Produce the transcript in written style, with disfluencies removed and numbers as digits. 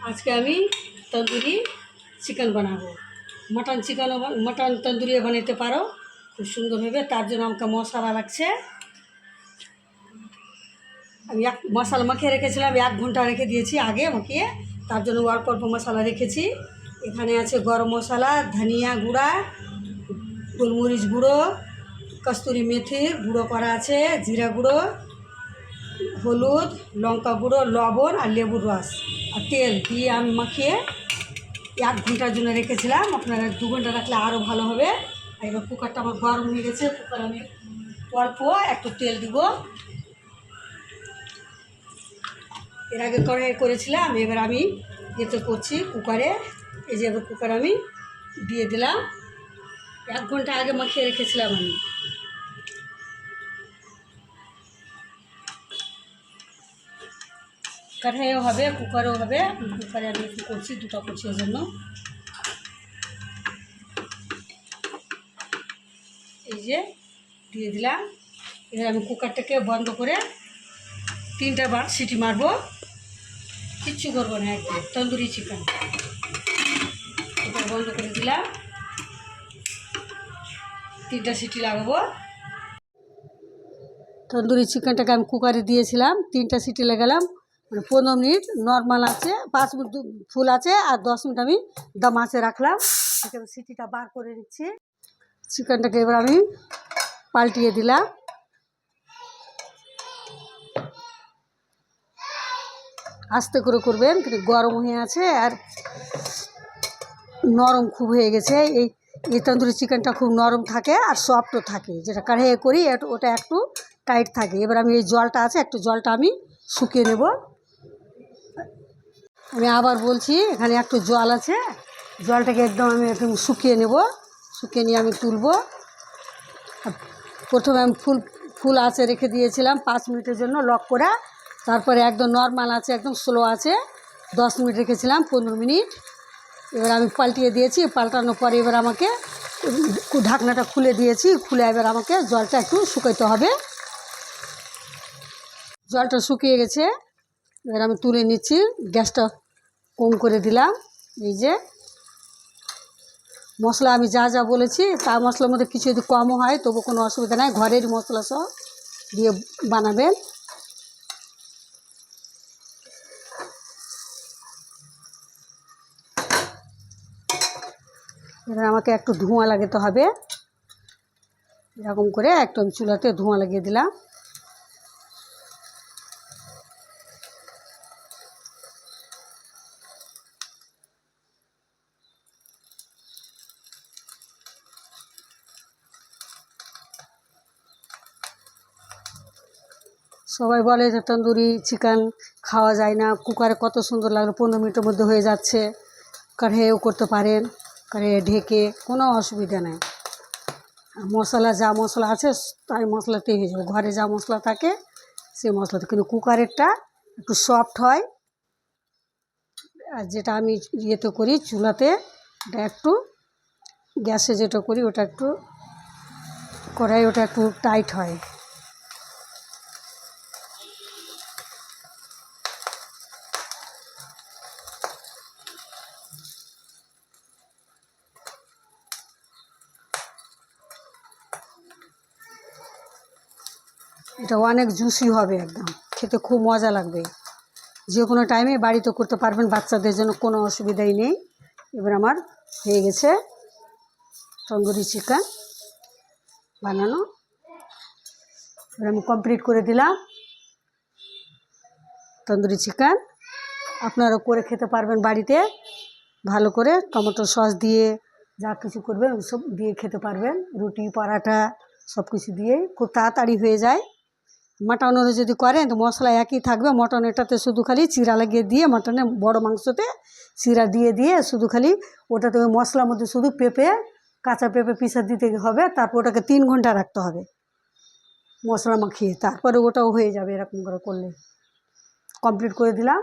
আজকে আমি তন্দুরি চিকেন বানাবো। মটন তন্দুরিও বানাতে পারো খুব সুন্দরভাবে। তার জন্য আমাকে মশলা লাগছে। আমি মশলা মাখিয়ে রেখেছিলাম, 1 ঘন্টা রেখে দিয়েছি আগে মাখিয়ে। তার জন্য অল্প অল্প মশলা রেখেছি। এখানে আছে গরম মশলা, ধনিয়া গুঁড়া, গোলমরিচ গুঁড়ো, কস্তুরি মেথি গুঁড়ো করা আছে, জিরা গুঁড়ো, হলুদ, লঙ্কা গুঁড়ো, লবণ আর লেবুর রস আর তেল দিয়ে আমি মাখিয়ে 1 ঘন্টার জন্য রেখেছিলাম। আপনারা 2 ঘন্টা রাখলে আরও ভালো হবে। এবার কুকারটা আমার গরম হয়ে গেছে। কুকার আমি অল্প একটু তেল দিব। এর আগে কড়াই করেছিলাম, এবার আমি এতে করছি কুকারে। এই যে এবার কুকার আমি দিয়ে দিলাম। 1 ঘন্টা আগে মাখিয়ে রেখেছিলাম আমি। কড়াইও হবে, কুকারও হবে। কুকারে আমি একটু করছি, 2টা করছি এর জন্য। এই যে দিয়ে দিলাম। এবার আমি কুকারটাকে বন্ধ করে 3টা বার সিটি মারবো। কিচ্ছু করবো না, একদম তন্দুরি চিকেন। কুকার বন্ধ করে দিলাম, 3টা সিটি লাগাবো। তন্দুরি চিকেনটাকে আমি কুকারে দিয়েছিলাম, 3টা সিটি লাগালাম। মানে 15 মিনিট নর্মাল আছে, 5 মিনিট ফুল আছে আর 10 মিনিট আমি দম আঁচে রাখলাম। এখানে সিটিটা বার করে নিচ্ছি। চিকেনটাকে এবার আমি পাল্টিয়ে দিলাম। আস্তে করে করবেন, কিন্তু গরম হয়ে আছে আর নরম খুব হয়ে গেছে। এই তন্দুরি চিকেনটা খুব নরম থাকে আর সফটও থাকে। যেটা কড়াইয়ে করি ওটা একটু টাইট থাকে। এবার আমি এই জলটা আছে, একটু জলটা আমি শুকিয়ে নেব। আমি আবার বলছি, এখানে একটু জল আছে, জলটাকে একদম শুকিয়ে নেব। শুকিয়ে নিয়ে আমি তুলব। প্রথমে আমি ফুল আঁচে রেখে দিয়েছিলাম 5 মিনিটের জন্য লক করে। তারপরে একদম নর্মাল আছে, একদম স্লো আছে 10 মিনিট রেখেছিলাম, 15 মিনিট। এবার আমি পাল্টিয়ে দিয়েছি। পাল্টানোর পরে এবার আমাকে ঢাকনাটা খুলে দিয়েছি। খুলে এবার আমাকে জলটা একটু শুকাইতে হবে। জলটা শুকিয়ে গেছে, এবার আমি তুলে নিচ্ছি। গ্যাসটা কম করে দিলাম। এই যে মশলা আমি যা যা বলেছি তার মশলার মধ্যে কিছু যদি কমও হয় তবু কোনো অসুবিধা নাই, ঘরের মশলা সব দিয়ে বানাবেন। এবার আমাকে একটু ধোঁয়া লাগাতে হবে। এরকম করে একটু আমি চুলাতে ধোঁয়া লাগিয়ে দিলাম। সবাই বলে যে তন্দুরি চিকেন খাওয়া যায় না। কুকারে কত সুন্দর লাগলো, 15 মিনিটের মধ্যে হয়ে যাচ্ছে। কড়াইয়েও করতে পারেন, কড়াইয়ে ঢেকে, কোনো অসুবিধা নেই। মশলা যা মশলা আছে তাই মশলাতেই হয়ে যাবে। ঘরে যা মশলা থাকে সেই মশলাতে। কিন্তু কুকারেরটা একটু সফট হয়। আর যেটা আমি ইয়েতে করি চুলাতে, এটা একটু গ্যাসে যেটা করি ওটা একটু কড়াই ওটা একটু টাইট হয়। এটা অনেক জুসি হবে, একদম খেতে খুব মজা লাগবে। যে কোনো টাইমে বাড়িতে করতে পারবেন, বাচ্চাদের জন্য কোনো অসুবিধাই নেই। এবার আমার হয়ে গেছে তন্দুরি চিকেন বানানো। এবার আমি কমপ্লিট করে দিলাম তন্দুরি চিকেন। আপনারা করে খেতে পারবেন বাড়িতে ভালো করে, টমেটো সস দিয়ে যা কিছু করবেন সব দিয়ে খেতে পারবেন। রুটি পরাঠা সব কিছু দিয়ে খুব তাড়াতাড়ি হয়ে যায়। মাটনেরও যদি করেন তো মশলা একই থাকবে। মটনেরটাতে শুধু খালি চিরা লাগিয়ে দিয়ে, মটনের বড় মাংসতে চিরা দিয়ে দিয়ে শুধু খালি ওটাতে ওই মশলার মধ্যে শুধু পেঁপে, কাঁচা পেঁপে পিসা দিতে হবে। তারপর ওটাকে 3 ঘন্টা রাখতে হবে মশলা মাখিয়ে, তারপরে ওটাও হয়ে যাবে। এরকম করে করলে কমপ্লিট করে দিলাম।